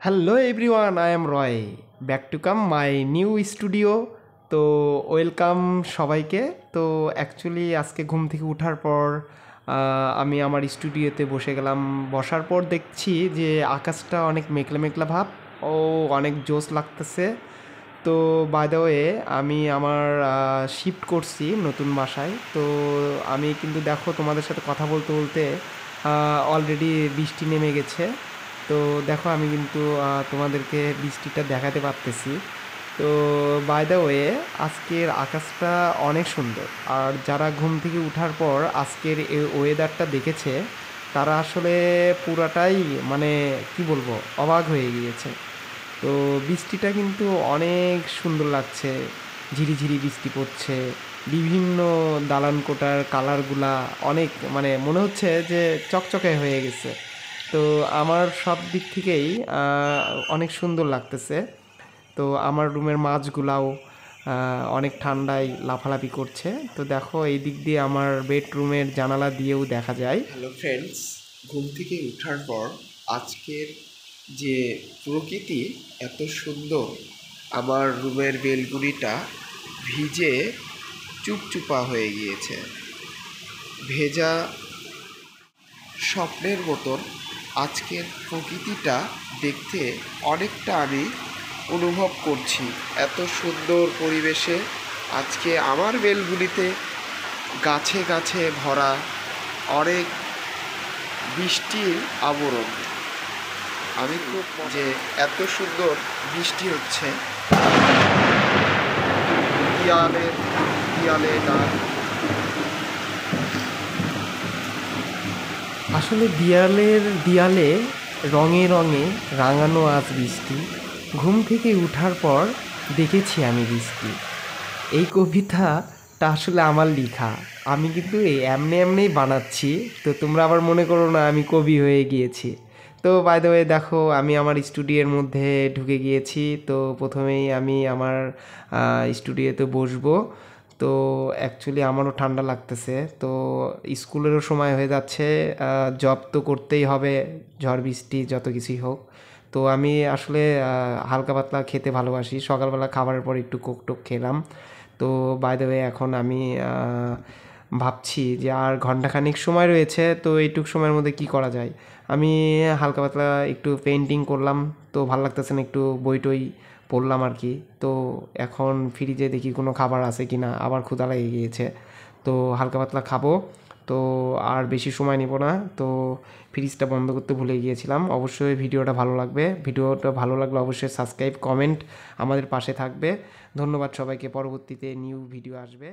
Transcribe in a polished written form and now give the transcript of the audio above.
Hello everyone, I am Roy, back to come my new studio. তো welcome সবাইকে। তো actually আজকে ঘুম থেকে ওঠার পর আমি আমার স্টুডিওতে বসে গেলাম। বসার পর দেখছি যে আকাশটা অনেক মেঘলা মেঘলা ভাব ও অনেক জোশ লাগতেছে। তো বাই দ্য ওয়ে আমি আমার শিফট করছি নতুন বাসায়। তো আমি কিন্তু দেখো তোমাদের সাথে কথা বলতে বলতে অলরেডি বৃষ্টি নেমে গেছে। তো দেখো আমি কিন্তু তোমাদেরকে বৃষ্টিটা দেখাতে পারতেছি। তো বাই দ্য ওয়ে আজকের আকাশটা অনেক সুন্দর। আর যারা ঘুম থেকে ওঠার পর আজকের এই ওয়েদারটা দেখেছে তারা আসলে পুরাটাই মানে কি বলবো, অবাক হয়ে গিয়েছে। তো বৃষ্টিটা কিন্তু অনেক সুন্দর লাগছে। ঝিরিঝিরি বৃষ্টি পড়ছে। বিভিন্ন দালান কোটার কালারগুলা অনেক মানে মনে হচ্ছে যে চকচকে হয়ে গেছে। তো আমার সব দিক থেকেই অনেক সুন্দর লাগতেছে। তো আমার রুমের মাছগুলাও অনেক ঠান্ডায় লাফালাফি করছে। তো দেখো এই দিক দিয়ে আমার বেডরুমের জানালা দিয়েও দেখা যায়। হ্যালো ফ্রেন্ডস, ঘুম থেকে ওঠার পর আজকের যে প্রকৃতি এত সুন্দর, আমার রুমের বেলগুলিটা ভিজে চুপচুপা হয়ে গিয়েছে। ভেজা স্বপ্নের মতন আজকের প্রকৃতিটা দেখতে অনেকটা আমি অনুভব করছি। এত সুন্দর পরিবেশে আজকে আমার বেলগুলিতে গাছে গাছে ভরা অনেক বৃষ্টির আবরণ। আমি খুব যে এত সুন্দর বৃষ্টি হচ্ছে, দেয়ালে দেয়ালে গান। আসলে দেয়ালে রঙে রঙে রাঙানো আজ বৃষ্টি। ঘুম থেকে ওঠার পর দেখেছি আমি বৃষ্টি। এই কবিতাটা আসলে আমার লেখা। আমি কিন্তু এই এমনি এমনিই বানাচ্ছি। তো তোমরা আবার মনে করো না আমি কবি হয়ে গিয়েছি। তো বাই দ্য ওয়ে দেখো আমি আমার স্টুডিওর মধ্যে ঢুকে গিয়েছি। তো প্রথমেই আমি আমার স্টুডিওতে বসবো। তো অ্যাকচুয়ালি আমারও ঠান্ডা লাগতেছে। তো স্কুলেরও সময় হয়ে যাচ্ছে। জব তো করতেই হবে, ঝড় বৃষ্টি যত কিছুই হোক। তো আমি আসলে হালকা পাতলা খেতে ভালোবাসি। সকালবেলা খাবারের পর একটু কোক টোক খেলাম। তো বাই দ্য ওয়ে এখন আমি ভাবছি যে আর ঘন্টাখানিক সময় রয়েছে। তো এইটুক সময়ের মধ্যে কি করা যায়। আমি হালকা পাতলা একটু পেন্টিং করলাম। তো ভালো লাগতেছে না, একটু বই টই পড়লাম আর কি। তো এখন ফ্রিজে দেখি কোনো খাবার আছে কি না, আবার ক্ষুধা লেগে গিয়েছে। তো হালকা পাতলা খাবো। তো আর বেশি সময় নেব না। তো ফ্রিজটা বন্ধ করতে ভুলে গিয়েছিলাম। অবশ্যই ভিডিওটা ভালো লাগবে। ভিডিওটা ভালো লাগলে অবশ্যই সাবস্ক্রাইব কমেন্ট আমাদের পাশে থাকবে। ধন্যবাদ সবাইকে। পরবর্তীতে নিউ ভিডিও আসবে।